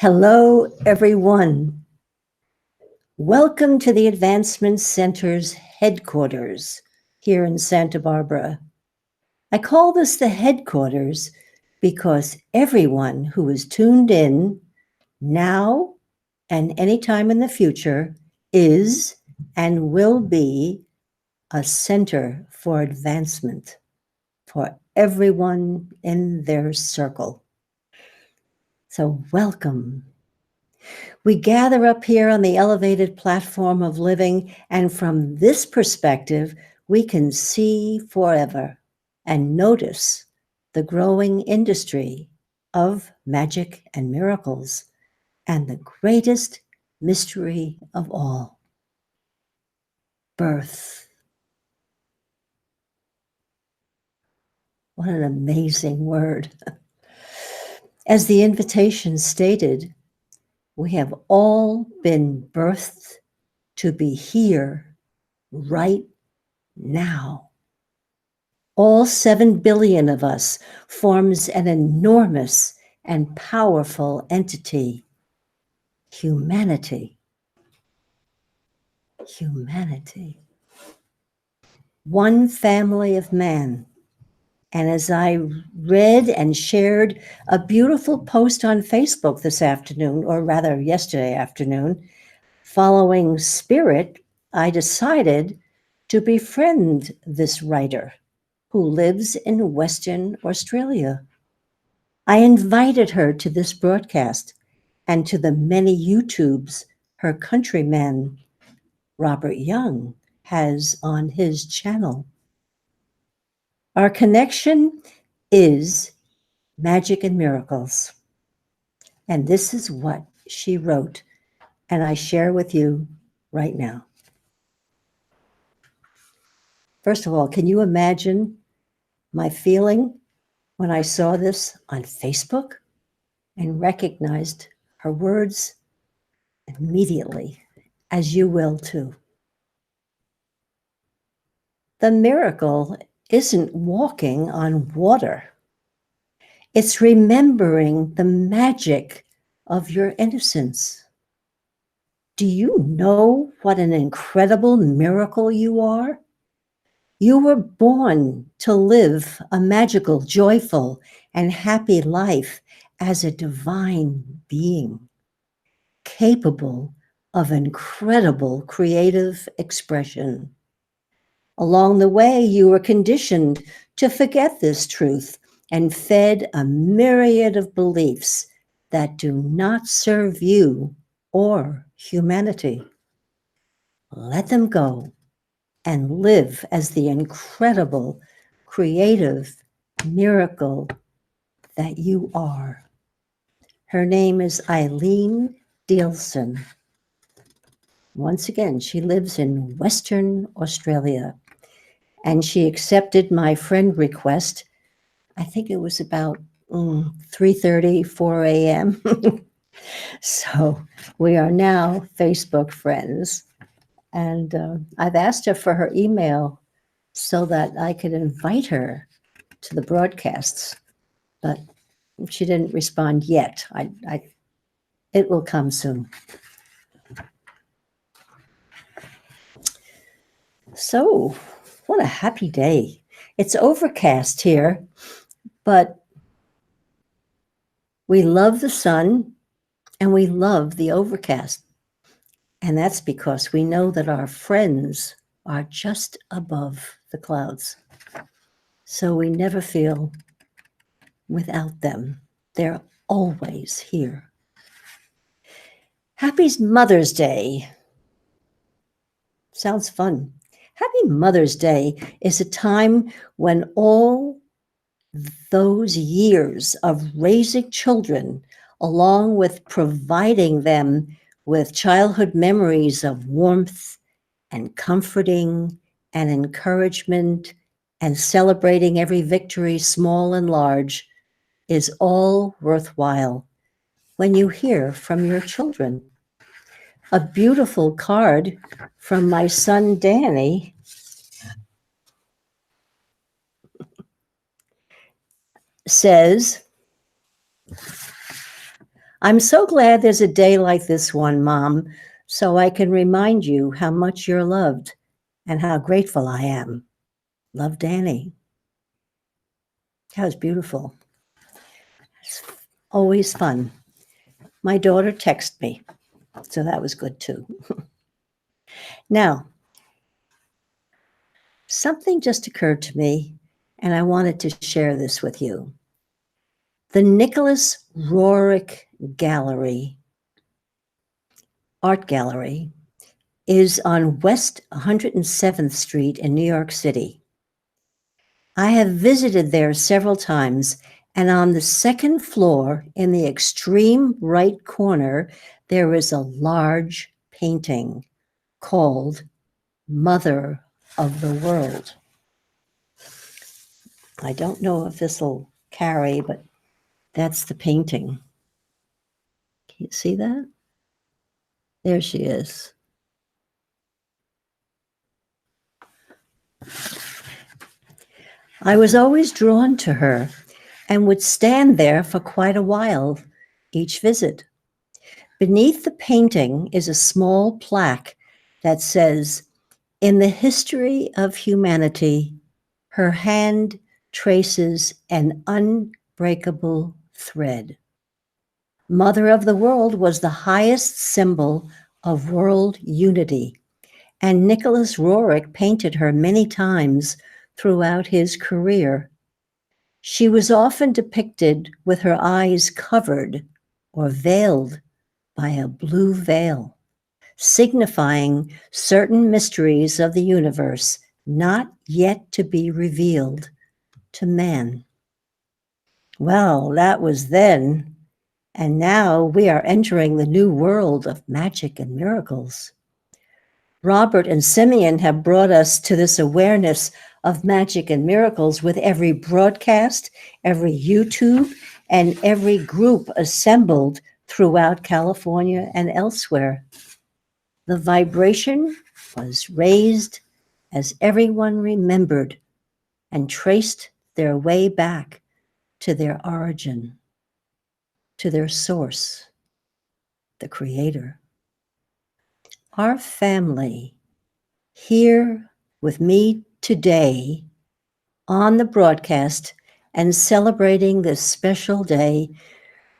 Hello, everyone. Welcome to the Advancement Center's headquarters here in Santa Barbara. I call this the headquarters because everyone who is tuned in now and anytime in the future is and will be a center for advancement for everyone in their circle. So welcome. We gather up here on the elevated platform of living, and from this perspective, we can see forever and notice the growing industry of magic and miracles and the greatest mystery of all, birth. What an amazing word. As the invitation stated, we have all been birthed to be here right now. All 7 billion of us forms an enormous and powerful entity, humanity. Humanity. One family of man. And as I read and shared a beautiful post on Facebook this afternoon, or rather yesterday afternoon, following Spirit, I decided to befriend this writer who lives in Western Australia. I invited her to this broadcast and to the many YouTubes her countryman, Robert Young, has on his channel. Our connection is magic and miracles. And this is what she wrote, and I share with you right now. First of all, can you imagine my feeling when I saw this on Facebook and recognized her words immediately, as you will too? The miracle isn't walking on water. It's remembering the magic of your innocence. Do you know what an incredible miracle you are? You were born to live a magical, joyful, and happy life as a divine being, capable of incredible creative expression. Along the way, you were conditioned to forget this truth and fed a myriad of beliefs that do not serve you or humanity. Let them go and live as the incredible, creative miracle that you are. Her name is Eileen Dielson. Once again, she lives in Western Australia, and she accepted my friend request. I think it was about 3:30, 4 a.m. So we are now Facebook friends. And I've asked her for her email so that I could invite her to the broadcasts, but she didn't respond yet. It will come soon. So, what a happy day. It's overcast here, but we love the sun and we love the overcast. And that's because we know that our friends are just above the clouds. So we never feel without them. They're always here. Happy Mother's Day. Sounds fun. Happy Mother's Day is a time when all those years of raising children, along with providing them with childhood memories of warmth and comforting and encouragement and celebrating every victory, small and large, is all worthwhile when you hear from your children. A beautiful card from my son, Danny, says, I'm so glad there's a day like this one, Mom, so I can remind you how much you're loved and how grateful I am. Love, Danny. That was beautiful. It's always fun. My daughter texted me, so that was good too. Now, something just occurred to me, and I wanted to share this with you. The Nicholas Roerich Gallery, Art Gallery, is on West 107th Street in New York City. I have visited there several times, and on the second floor in the extreme right corner, there is a large painting called Mother of the World. I don't know if this will carry, but that's the painting. Can you see that? There she is. I was always drawn to her and would stand there for quite a while each visit. Beneath the painting is a small plaque that says, "In the history of humanity, her hand traces an unbreakable thread." Mother of the World was the highest symbol of world unity, and Nicholas Roerich painted her many times throughout his career. She was often depicted with her eyes covered or veiled by a blue veil, signifying certain mysteries of the universe not yet to be revealed to man. Well, that was then, and now we are entering the new world of magic and miracles. Robert and Simeon have brought us to this awareness of magic and miracles with every broadcast, every YouTube, and every group assembled throughout California and elsewhere. The vibration was raised as everyone remembered and traced their way back to their origin, to their source, the Creator. Our family here with me today on the broadcast and celebrating this special day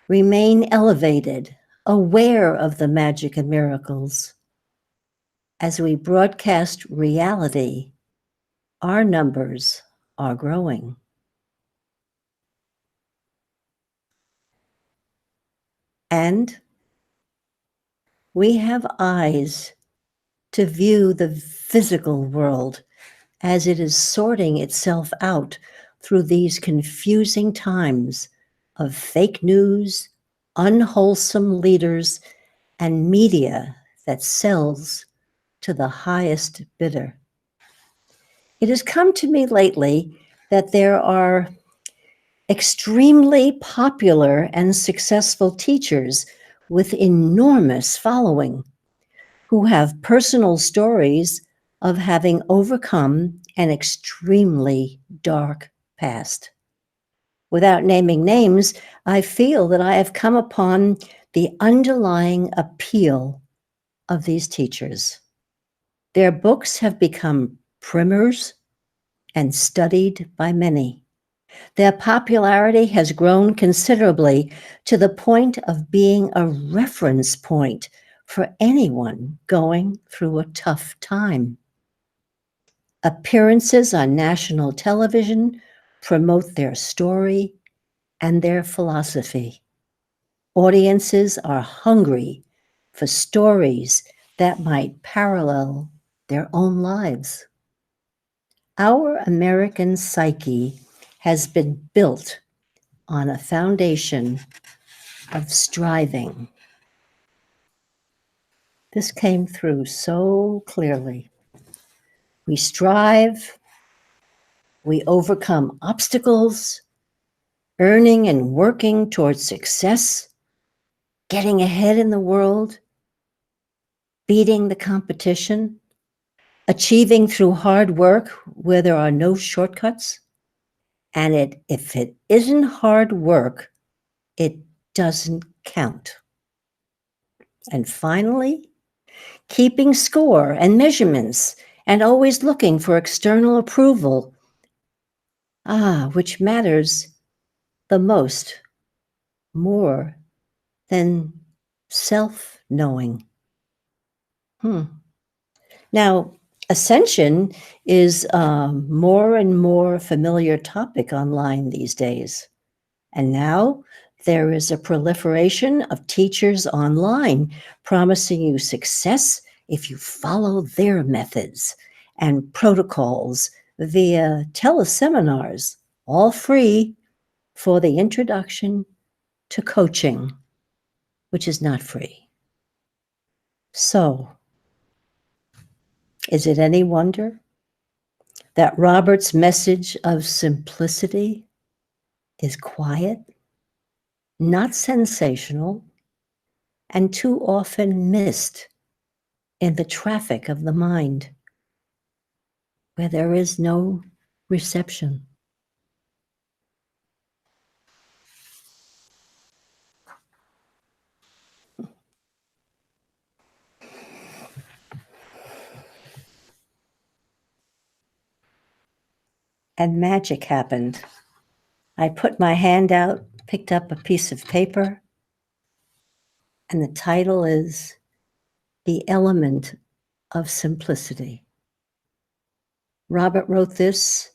remain elevated, aware of the magic and miracles. As we broadcast reality, our numbers are growing. And we have eyes to view the physical world as it is sorting itself out through these confusing times of fake news, unwholesome leaders, and media that sells to the highest bidder. It has come to me lately that there are extremely popular and successful teachers with enormous following who have personal stories of having overcome an extremely dark past. Without naming names, I feel that I have come upon the underlying appeal of these teachers. Their books have become primers and studied by many. Their popularity has grown considerably to the point of being a reference point for anyone going through a tough time. Appearances on national television promote their story and their philosophy. Audiences are hungry for stories that might parallel their own lives. Our American psyche has been built on a foundation of striving. This came through so clearly. We strive, we overcome obstacles, earning and working towards success, getting ahead in the world, beating the competition, achieving through hard work where there are no shortcuts. And if it isn't hard work, it doesn't count. And finally, keeping score and measurements and always looking for external approval, which matters the most, more than self-knowing. Now, ascension is a more and more familiar topic online these days. And now there is a proliferation of teachers online promising you success if you follow their methods and protocols via teleseminars, all free for the introduction to coaching, which is not free. So, is it any wonder that Robert's message of simplicity is quiet, not sensational, and too often missed in the traffic of the mind, where there is no reception? And magic happened. I put my hand out, picked up a piece of paper, and the title is The Element of Simplicity. Robert wrote this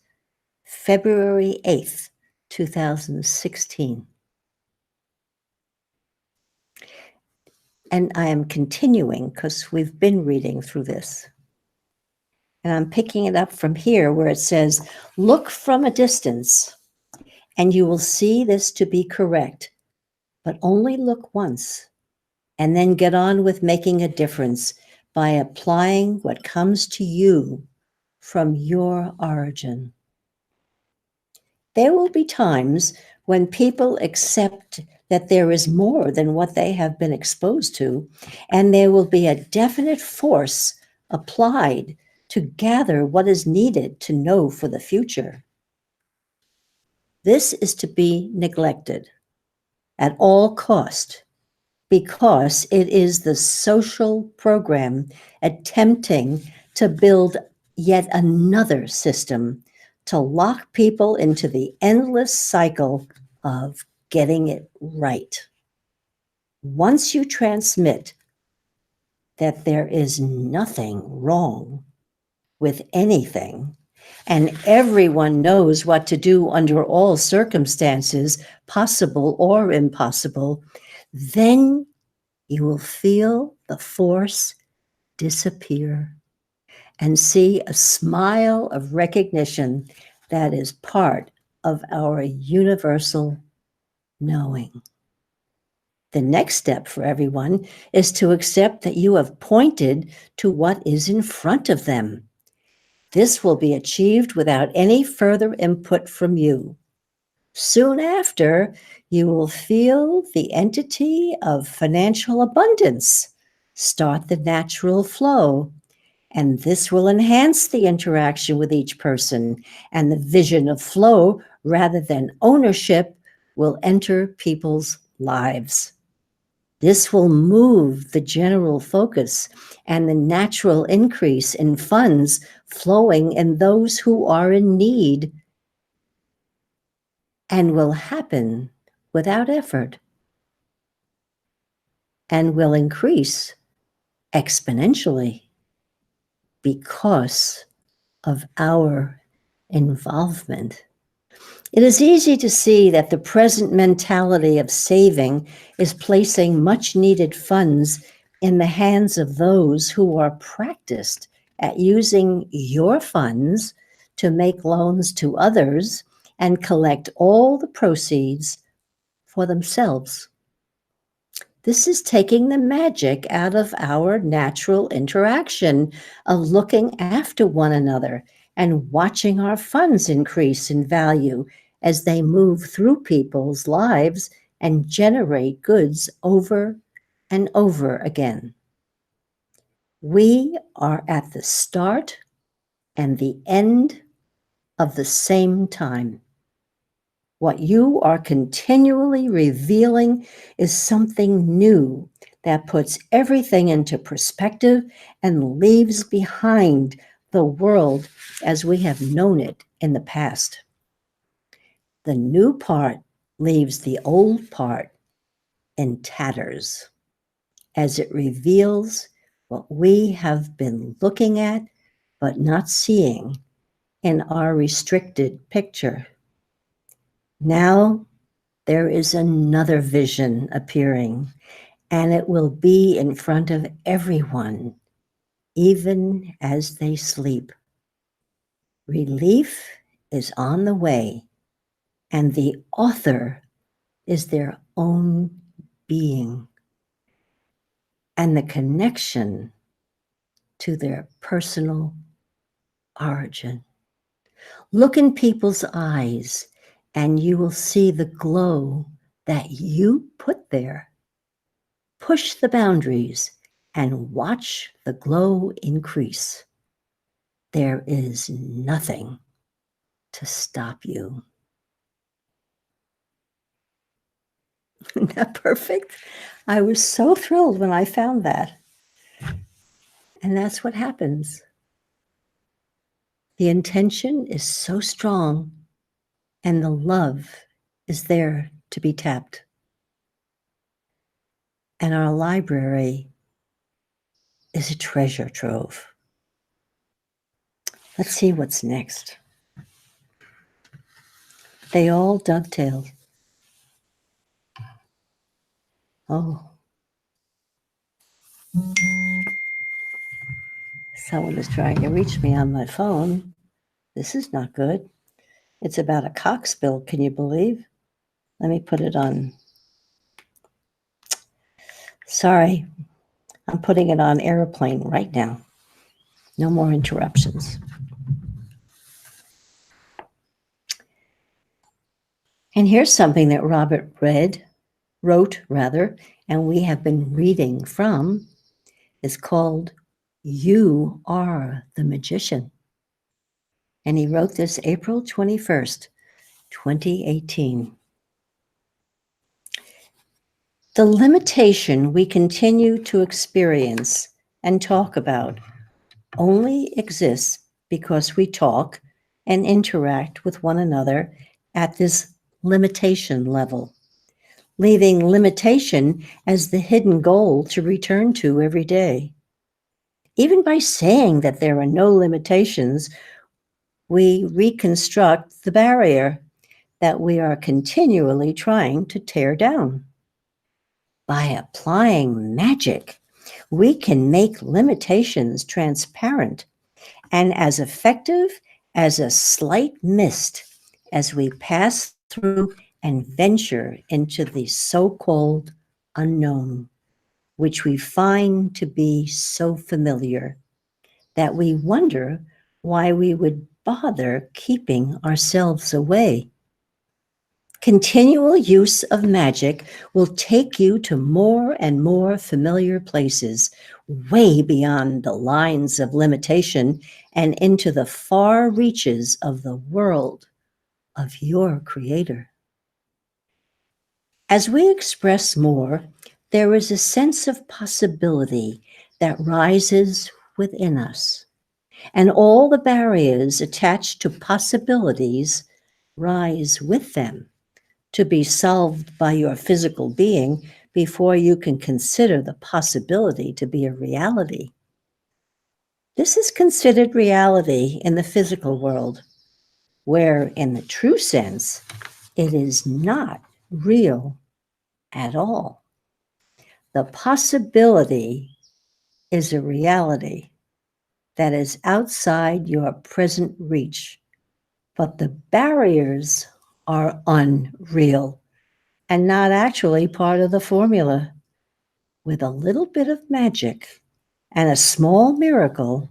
February 8th, 2016. And I am continuing because we've been reading through this. And I'm picking it up from here where it says, look from a distance and you will see this to be correct, but only look once and then get on with making a difference by applying what comes to you from your origin. There will be times when people accept that there is more than what they have been exposed to, and there will be a definite force applied to gather what is needed to know for the future. This is to be neglected at all cost because it is the social program attempting to build yet another system to lock people into the endless cycle of getting it right. Once you transmit that there is nothing wrong with anything, and everyone knows what to do under all circumstances, possible or impossible, then you will feel the force disappear and see a smile of recognition that is part of our universal knowing. The next step for everyone is to accept that you have pointed to what is in front of them. This will be achieved without any further input from you. Soon after, you will feel the entity of financial abundance start the natural flow, and this will enhance the interaction with each person, and the vision of flow rather than ownership will enter people's lives. This will move the general focus and the natural increase in funds flowing in those who are in need, and will happen without effort and will increase exponentially because of our involvement. It is easy to see that the present mentality of saving is placing much needed funds in the hands of those who are practiced at using your funds to make loans to others and collect all the proceeds for themselves. This is taking the magic out of our natural interaction of looking after one another and watching our funds increase in value as they move through people's lives and generate goods over and over again. We are at the start and the end of the same time. What you are continually revealing is something new that puts everything into perspective and leaves behind the world as we have known it in the past. The new part leaves the old part in tatters as it reveals what we have been looking at but not seeing in our restricted picture. Now there is another vision appearing, and it will be in front of everyone, even as they sleep. Relief is on the way, and the author is their own being, and the connection to their personal origin. Look in people's eyes, and you will see the glow that you put there. Push the boundaries and watch the glow increase. There is nothing to stop you. Isn't that perfect? I was so thrilled when I found that. And that's what happens. The intention is so strong, and the love is there to be tapped. And our library is a treasure trove. Let's see what's next. They all dovetail. Oh. Someone is trying to reach me on my phone. This is not good. It's about a cock spill, can you believe? Let me put it on. Sorry, I'm putting it on airplane right now. No more interruptions. And here's something that Robert wrote, and we have been reading from. It's called You Are the Magician. And he wrote this April 21st, 2018. The limitation we continue to experience and talk about only exists because we talk and interact with one another at this limitation level, leaving limitation as the hidden goal to return to every day. Even by saying that there are no limitations, we reconstruct the barrier that we are continually trying to tear down. By applying magic, we can make limitations transparent and as effective as a slight mist as we pass through and venture into the so-called unknown, which we find to be so familiar that we wonder why we would bother keeping ourselves away. Continual use of magic will take you to more and more familiar places, way beyond the lines of limitation and into the far reaches of the world of your Creator. As we express more, there is a sense of possibility that rises within us, and all the barriers attached to possibilities rise with them, to be solved by your physical being before you can consider the possibility to be a reality. This is considered reality in the physical world, where in the true sense, it is not real at all. The possibility is a reality that is outside your present reach, but the barriers are unreal and not actually part of the formula. With a little bit of magic and a small miracle,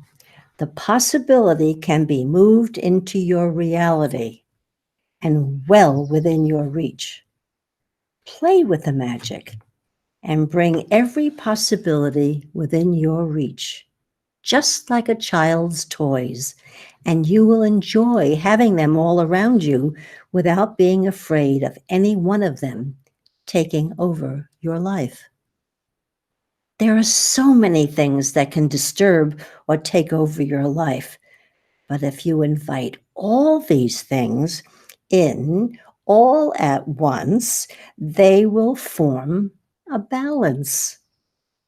the possibility can be moved into your reality and well within your reach. Play with the magic and bring every possibility within your reach, just like a child's toys, and you will enjoy having them all around you without being afraid of any one of them taking over your life. There are so many things that can disturb or take over your life. But if you invite all these things in all at once, they will form a balance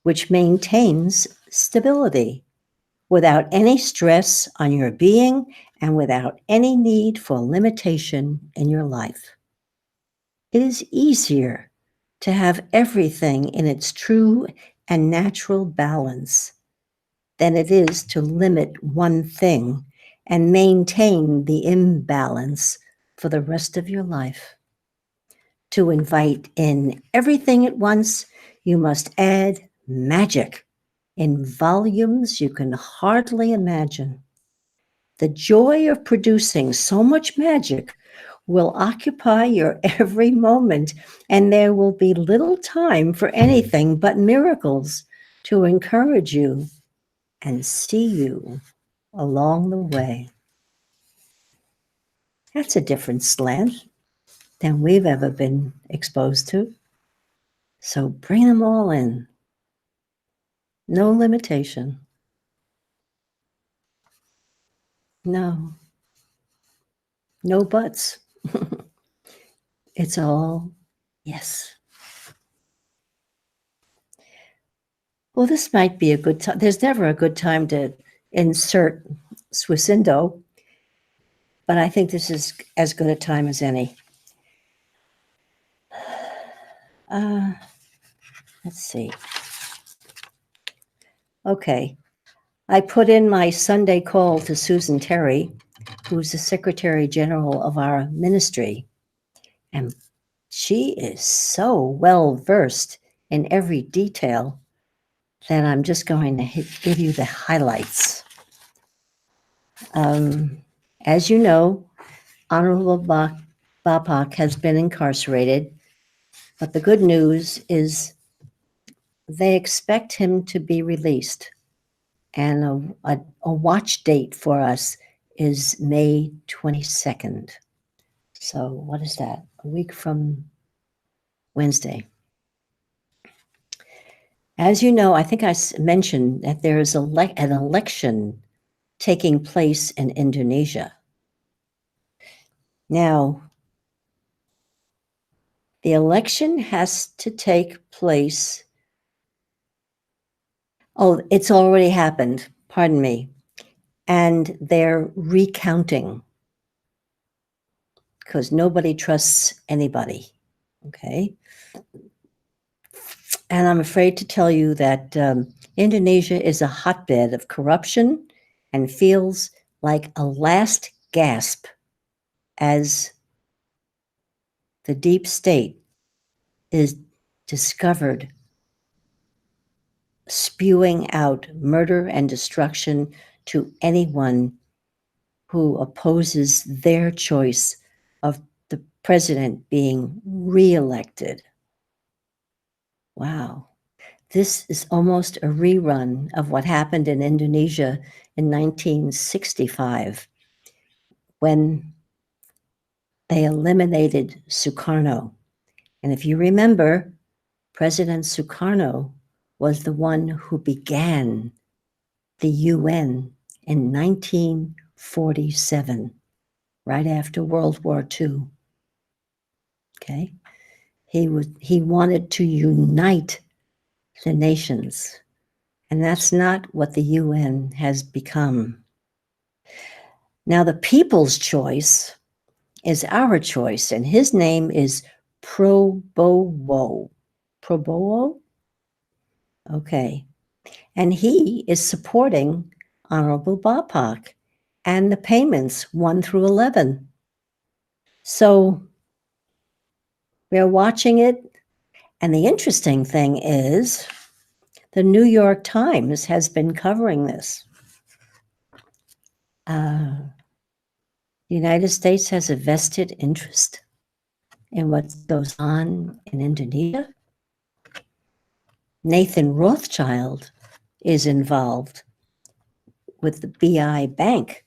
which maintains stability without any stress on your being and without any need for limitation in your life. It is easier to have everything in its true and natural balance than it is to limit one thing and maintain the imbalance for the rest of your life. To invite in everything at once, you must add magic in volumes you can hardly imagine. The joy of producing so much magic will occupy your every moment, and there will be little time for anything but miracles to encourage you and see you along the way. That's a different slant than we've ever been exposed to. So bring them all in. No limitation. No. No buts. It's all yes. Well, this might be a good time. There's never a good time to insert Swisindo, but I think this is as good a time as any. Let's see. Okay. I put in my Sunday call to Susan Terry, who's the Secretary General of our ministry, and she is so well versed in every detail that I'm just going to give you the highlights. As you know, Honorable Bapak has been incarcerated, but the good news is they expect him to be released. And a watch date for us is May 22nd. So what is that? A week from Wednesday. As you know, I think I mentioned that there is an election taking place in Indonesia. Now, the election has to take place. Oh, it's already happened. Pardon me. And they're recounting because nobody trusts anybody. Okay. And I'm afraid to tell you that Indonesia is a hotbed of corruption and feels like a last gasp as the deep state is discovered spewing out murder and destruction to anyone who opposes their choice of the president being reelected. Wow. This is almost a rerun of what happened in Indonesia in 1965 when they eliminated Sukarno. And if you remember, President Sukarno was the one who began the UN in 1947, right after World War II. Okay? He wanted to unite the nations, and that's not what the UN has become. Now, the people's choice is our choice, and his name is Prabowo. Prabowo? Okay. And he is supporting Honorable Bapak and the payments 1 through 11. So we're watching it. And the interesting thing is the New York Times has been covering this. The United States has a vested interest in what goes on in Indonesia. Nathan Rothschild is involved with the BI Bank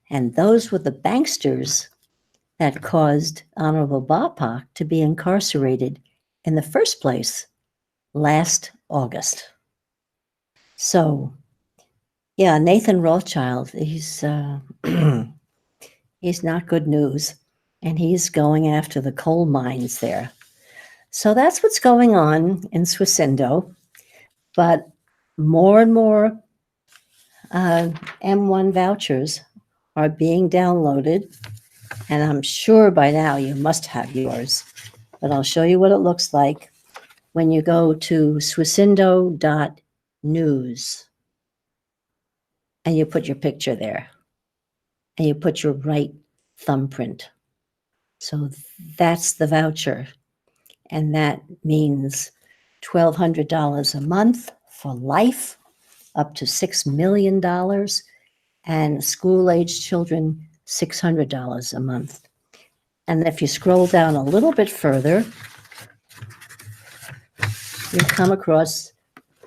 And those were the banksters that caused Honorable Bapak to be incarcerated in the first place last August. So, yeah, Nathan Rothschild, he's he's not good news, and he's going after the coal mines there. So that's what's going on in Swisindo, but more and more M1 vouchers are being downloaded, and I'm sure by now you must have yours, but I'll show you what it looks like when you go to swisindo.news and you put your picture there and you put your right thumbprint. So that's the voucher, and that means $1,200 a month for life, up to $6 million, and school-aged children $600 a month. And if you scroll down a little bit further, you come across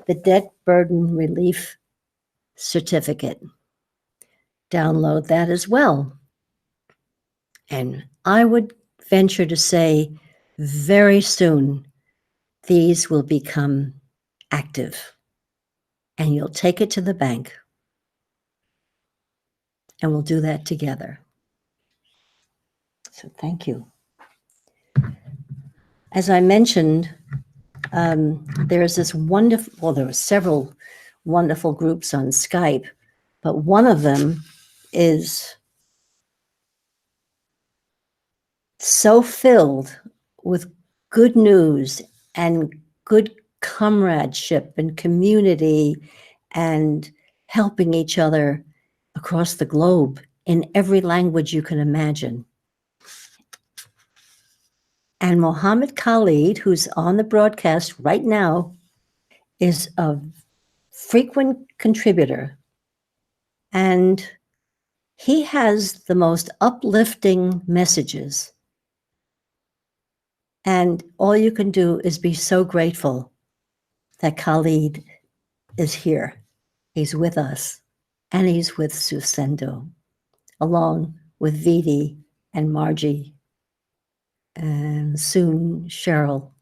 the Debt Burden Relief Certificate. Download that as well. And I would venture to say very soon these will become active, and you'll take it to the bank, and we'll do that together. So thank you. As I mentioned, there's this wonderful, well, there were several wonderful groups on Skype, but one of them is so filled with good news and good comradeship and community and helping each other across the globe in every language you can imagine. And Mohammed Khalid, who's on the broadcast right now, is a frequent contributor. And he has the most uplifting messages. And all you can do is be so grateful that Khalid is here. He's with us, and he's with Swisindo, along with Vidi and Margie, and soon Cheryl.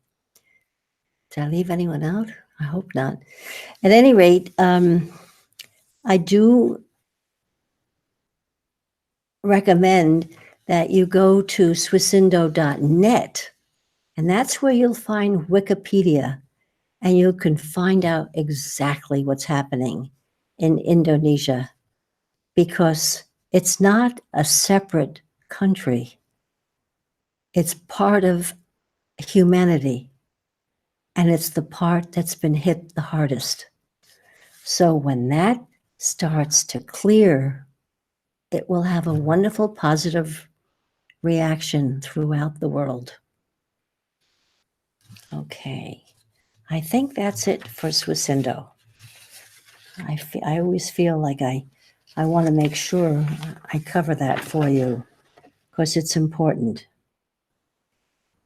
Did I leave anyone out? I hope not. At any rate, I do recommend that you go to swisindo.net, and that's where you'll find Wikipedia, and you can find out exactly what's happening in Indonesia, because it's not a separate country. It's part of humanity, and it's the part that's been hit the hardest. So when that starts to clear, it will have a wonderful positive reaction throughout the world. Okay, I think that's it for Swisindo. I always feel like I want to make sure I cover that for you, because it's important.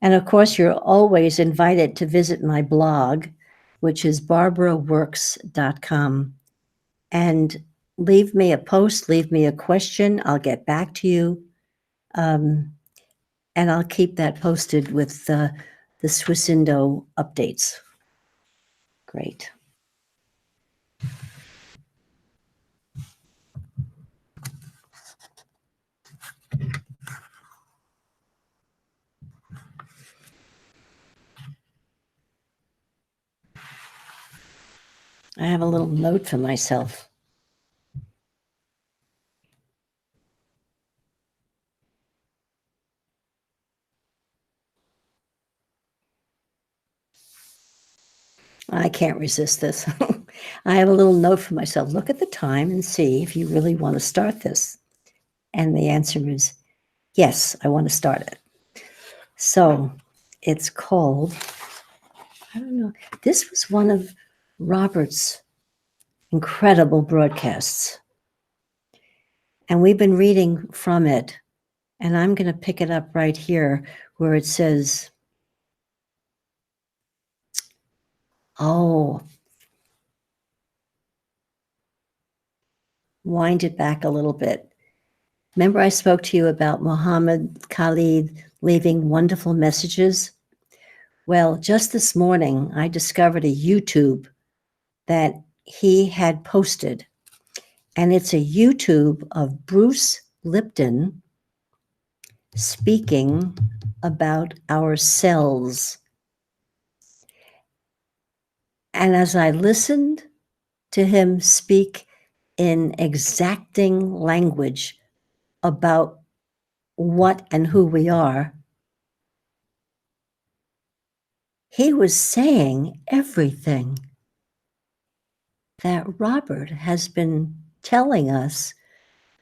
And of course, you're always invited to visit my blog, which is barbaraworks.com, and leave me a post, leave me a question. I'll get back to you. And I'll keep that posted with the Swisindo updates. Great. I have a little note for myself. I can't resist this. I have a little note for myself. Look at the time and see if you really want to start this. And the answer is yes, I want to start it. So it's called, I don't know, this was one of Robert's incredible broadcasts. And we've been reading from it. And I'm going to pick it up right here where it says, oh, wind it back a little bit. Remember I spoke to you about Muhammad Khalid leaving wonderful messages? Well, just this morning, I discovered a YouTube that he had posted, and it's a YouTube of Bruce Lipton speaking about our cells. And as I listened to him speak in exacting language about what and who we are, he was saying everything that Robert has been telling us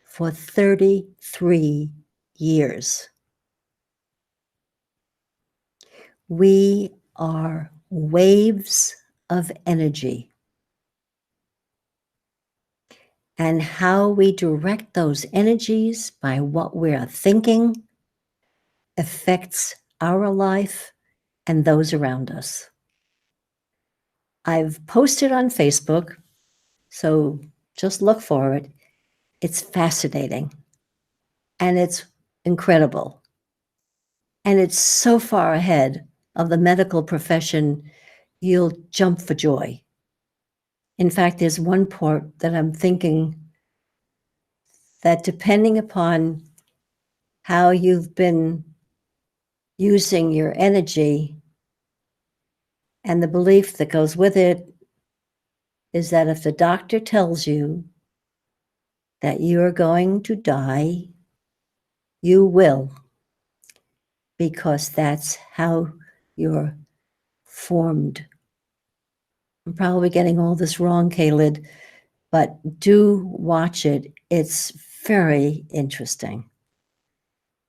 for 33 years. We are waves of energy. And how we direct those energies by what we are thinking affects our life and those around us. I've posted on Facebook, so just look for it. It's fascinating and it's incredible. And it's so far ahead of the medical profession, you'll jump for joy. In fact, there's one part that I'm thinking that depending upon how you've been using your energy and the belief that goes with it is that if the doctor tells you that you're going to die, you will, because that's how you're formed. I'm probably getting all this wrong, Kalid, but do watch it. It's very interesting.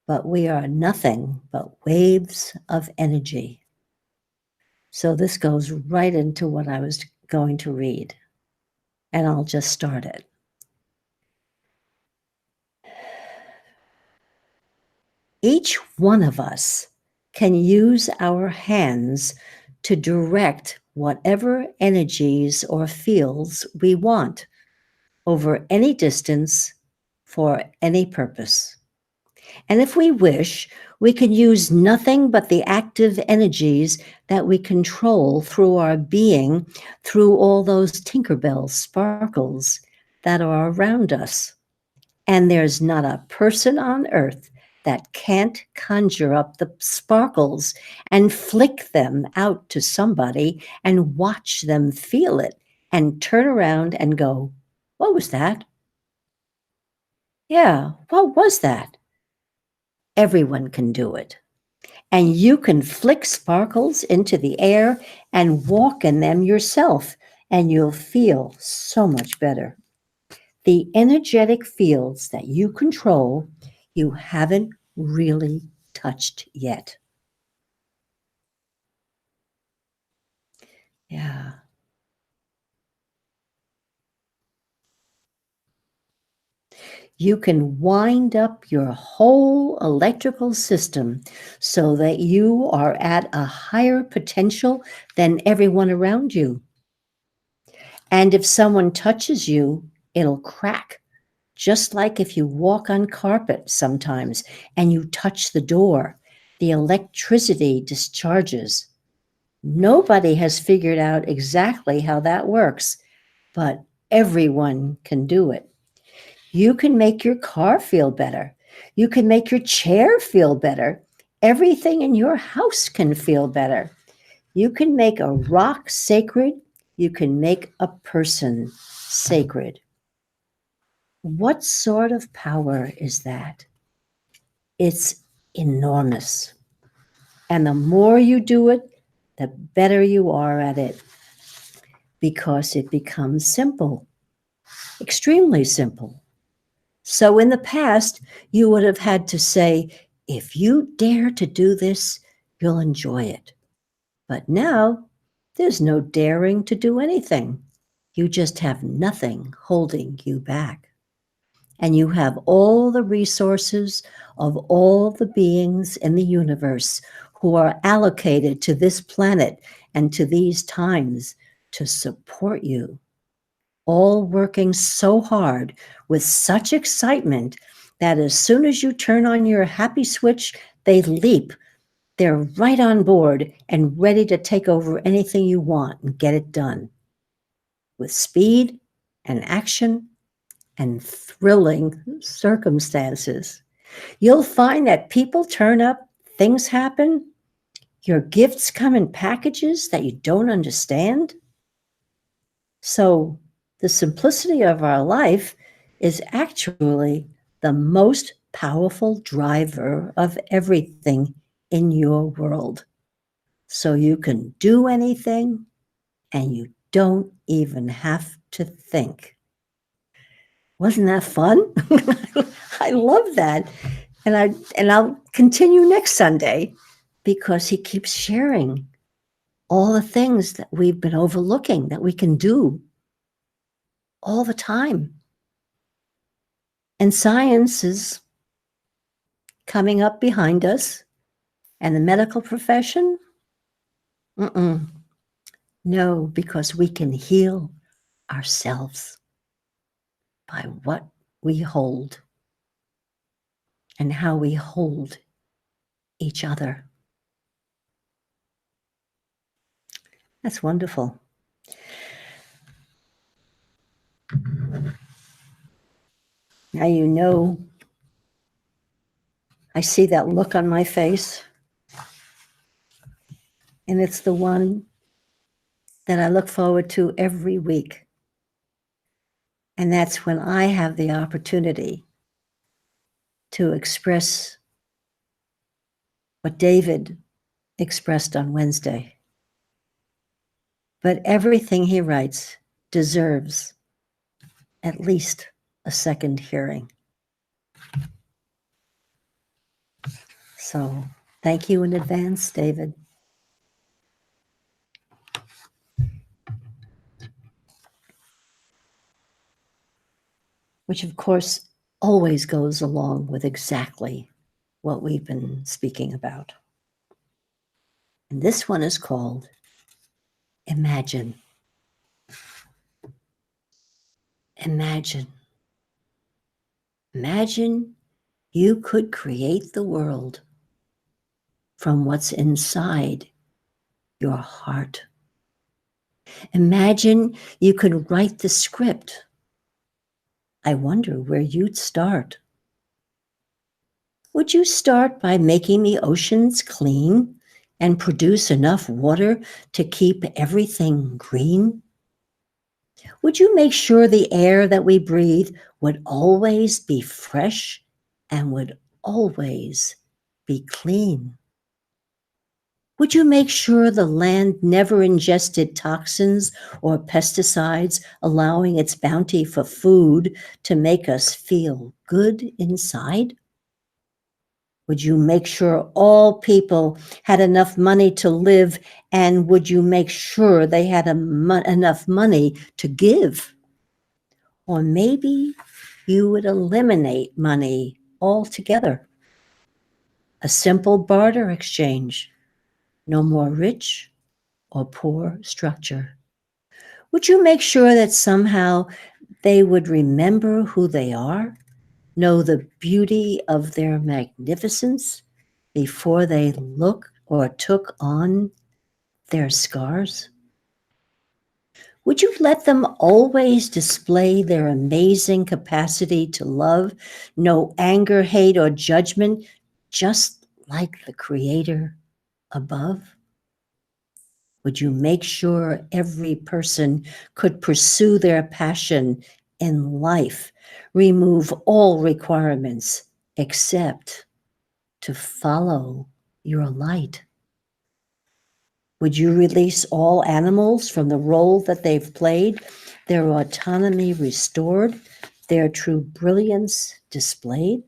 But we are nothing but waves of energy. So this goes right into what I was going to read, and I'll just start it. Each one of us can use our hands to direct whatever energies or fields we want over any distance for any purpose. And if we wish, we can use nothing but the active energies that we control through our being, through all those Tinkerbell sparkles that are around us. And there's not a person on earth that can't conjure up the sparkles and flick them out to somebody and watch them feel it and turn around and go, "What was that? Yeah, what was that?" Everyone can do it. And you can flick sparkles into the air and walk in them yourself, and you'll feel so much better. The energetic fields that you control, you haven't really touched yet. Yeah. You can wind up your whole electrical system so that you are at a higher potential than everyone around you. And if someone touches you, it'll crack. Just like if you walk on carpet sometimes and you touch the door, the electricity discharges. Nobody has figured out exactly how that works, but everyone can do it. You can make your car feel better. You can make your chair feel better. Everything in your house can feel better. You can make a rock sacred. You can make a person sacred. What sort of power is that? It's enormous. And the more you do it, the better you are at it, because it becomes simple, extremely simple. So in the past, you would have had to say, if you dare to do this, you'll enjoy it. But now, there's no daring to do anything. You just have nothing holding you back. And you have all the resources of all the beings in the universe who are allocated to this planet and to these times to support you, all working so hard with such excitement that as soon as you turn on your happy switch, they leap. They're right on board and ready to take over anything you want and get it done with speed and action and thrilling circumstances. You'll find that people turn up, things happen, your gifts come in packages that you don't understand. So, the simplicity of our life is actually the most powerful driver of everything in your world. So, you can do anything and you don't even have to think. Wasn't that fun? I love that. And I'll continue next Sunday because he keeps sharing all the things that we've been overlooking that we can do all the time. And science is coming up behind us, and the medical profession? No, because we can heal ourselves by what we hold and how we hold each other. That's wonderful. Now you know, I see that look on my face, and it's the one that I look forward to every week. And that's when I have the opportunity to express what David expressed on Wednesday. But everything he writes deserves at least a second hearing. So thank you in advance, David. Which, of course, always goes along with exactly what we've been speaking about. And this one is called Imagine. Imagine. Imagine you could create the world from what's inside your heart. Imagine you could write the script. I wonder where you'd start. Would you start by making the oceans clean and produce enough water to keep everything green? Would you make sure the air that we breathe would always be fresh and would always be clean? Would you make sure the land never ingested toxins or pesticides, allowing its bounty for food to make us feel good inside? Would you make sure all people had enough money to live, and would you make sure they had enough money to give? Or maybe you would eliminate money altogether. A simple barter exchange. No more rich or poor structure. Would you make sure that somehow they would remember who they are, know the beauty of their magnificence before they look or took on their scars? Would you let them always display their amazing capacity to love, no anger, hate, or judgment, just like the Creator above? Would you make sure every person could pursue their passion in life, remove all requirements except to follow your light? Would you release all animals from the role that they've played, their autonomy restored, their true brilliance displayed?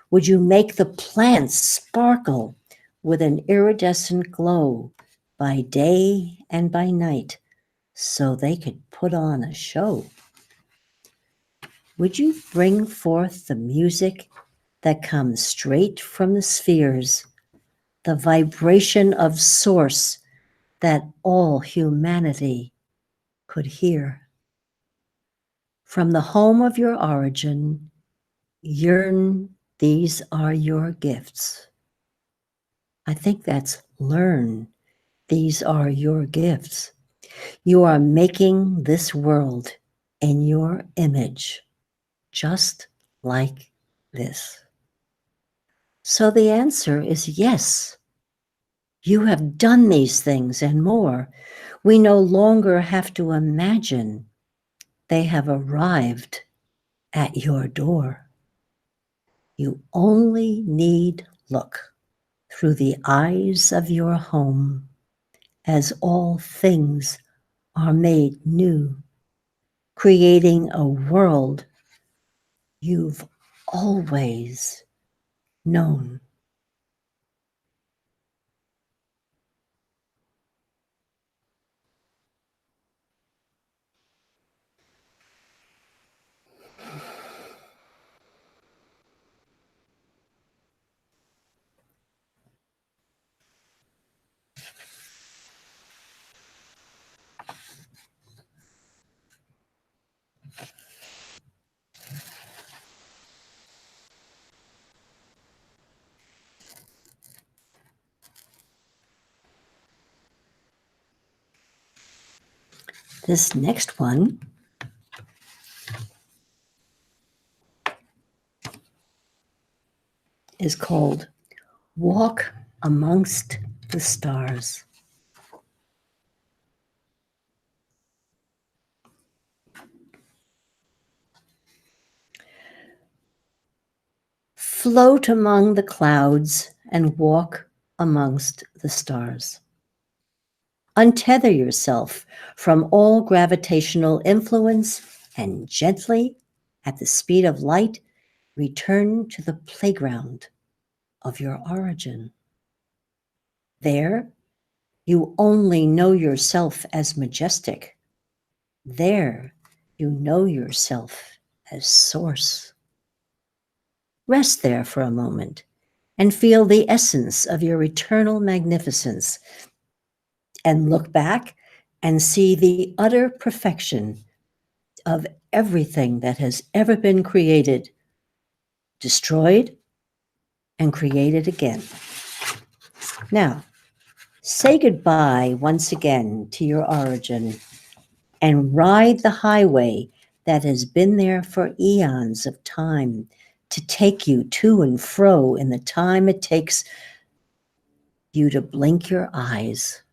Would you make the plants sparkle with an iridescent glow by day and by night so they could put on a show? Would you bring forth the music that comes straight from the spheres, the vibration of source that all humanity could hear? From the home of your origin, Yearn, these are your gifts. I think that's learn, these are your gifts. You are making this world in your image, just like this. So the answer is yes. You have done these things and more. We no longer have to imagine. They have arrived at your door. You only need look through the eyes of your home as all things are made new, creating a world you've always known. This next one is called Walk Amongst the Stars. Float among the clouds and walk amongst the stars. Untether yourself from all gravitational influence and gently, at the speed of light, return to the playground of your origin. There, you only know yourself as majestic. There, you know yourself as source. Rest there for a moment and feel the essence of your eternal magnificence, and look back and see the utter perfection of everything that has ever been created, destroyed, and created again. Now, say goodbye once again to your origin and ride the highway that has been there for eons of time to take you to and fro in the time it takes you to blink your eyes.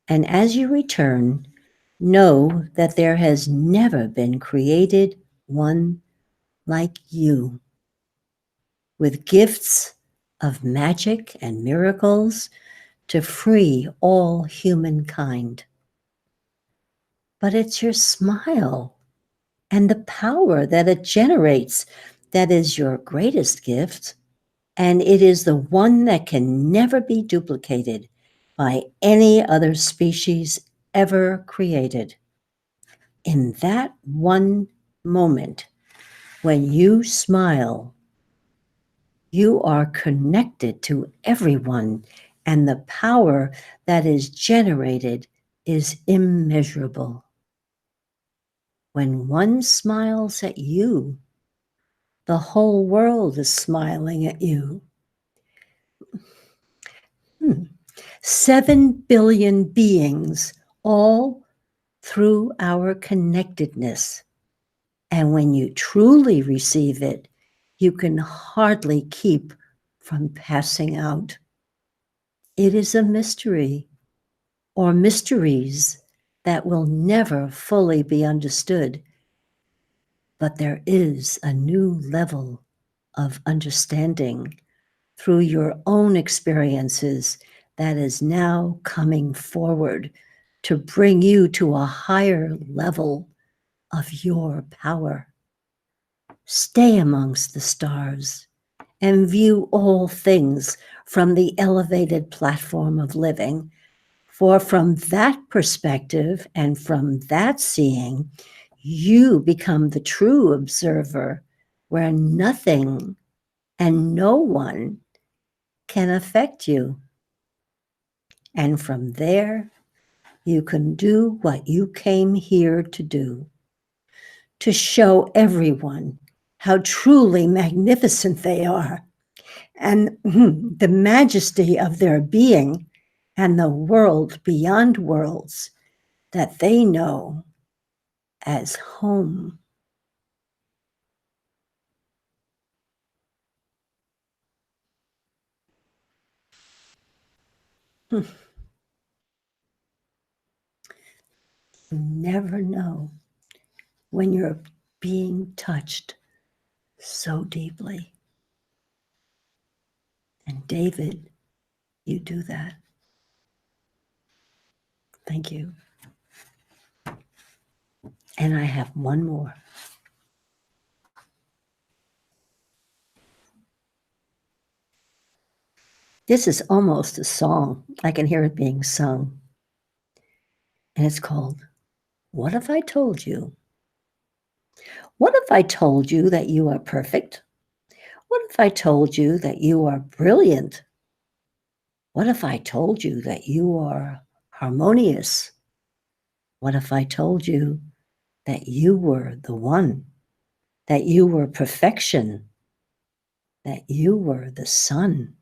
And as you return, know that there has never been created one like you, with gifts of magic and miracles to free all humankind. But it's your smile and the power that it generates that is your greatest gift, and it is the one that can never be duplicated by any other species ever created. In that one moment, when you smile, you are connected to everyone, and the power that is generated is immeasurable. When one smiles at you, the whole world is smiling at you. 7 billion beings, all through our connectedness. And when you truly receive it, you can hardly keep from passing out. It is a mystery, or mysteries that will never fully be understood. But there is a new level of understanding through your own experiences that is now coming forward to bring you to a higher level of your power. Stay amongst the stars and view all things from the elevated platform of living. For from that perspective and from that seeing, you become the true observer, where nothing and no one can affect you. And from there, you can do what you came here to do, to show everyone how truly magnificent they are, and the majesty of their being, and the world beyond worlds that they know as home. You never know when you're being touched so deeply. And David, you do that. Thank you. And I have one more. This is almost a song. I can hear it being sung. And it's called, What If I Told You? What if I told you that you are perfect? What if I told you that you are brilliant? What if I told you that you are harmonious? What if I told you that you were the one, that you were perfection, that you were the sun?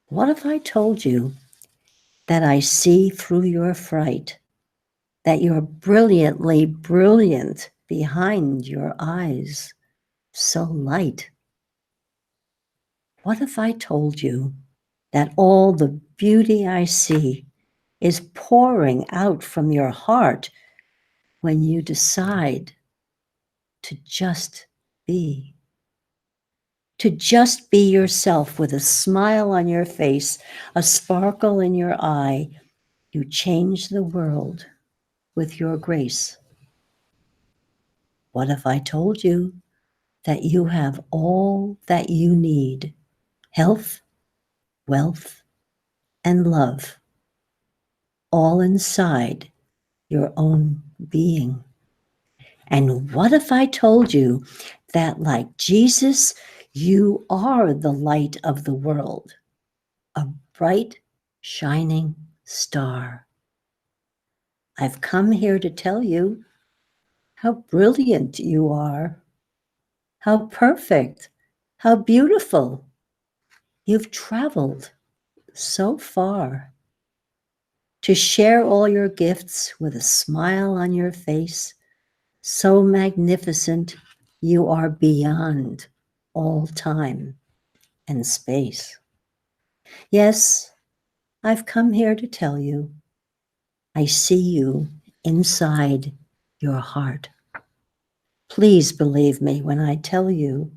What if I told you that I see through your fright, that you're brilliantly brilliant behind your eyes, so light? What if I told you that all the beauty I see is pouring out from your heart when you decide to just be? To just be yourself with a smile on your face, a sparkle in your eye, you change the world with your grace. What if I told you that you have all that you need, health, wealth, and love, all inside your own being? And what if I told you that, like Jesus, you are the light of the world, a bright, shining star? I've come here to tell you how brilliant you are, how perfect, how beautiful. You've traveled so far to share all your gifts with a smile on your face, so magnificent you are beyond all time and space. Yes, I've come here to tell you, I see you inside your heart. Please believe me when I tell you,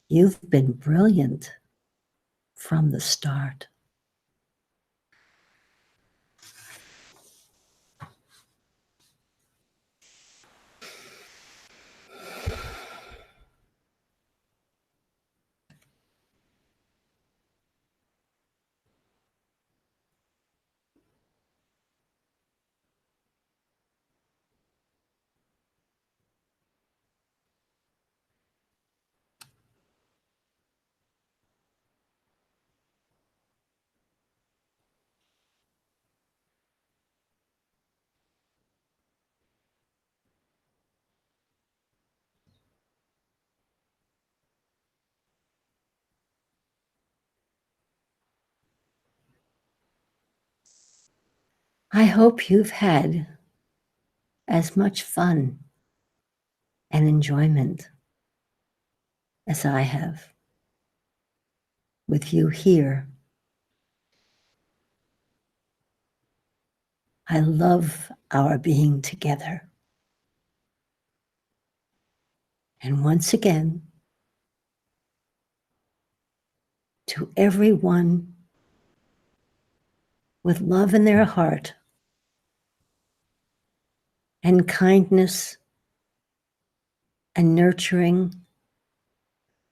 you've been brilliant from the start. I hope you've had as much fun and enjoyment as I have with you here. I love our being together. And once again, to everyone with love in their heart and kindness and nurturing,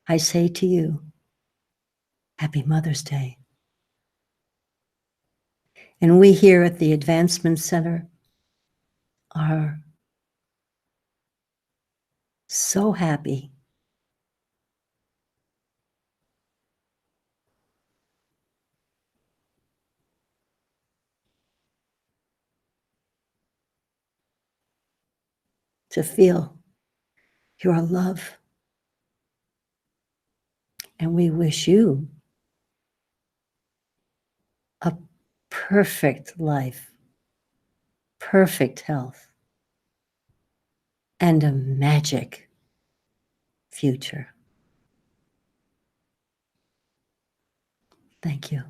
I say to you, Happy Mother's Day. And we here at the Advancement Center are so happy to feel You're love. And we wish you a perfect life, perfect health, and a magic future. Thank you.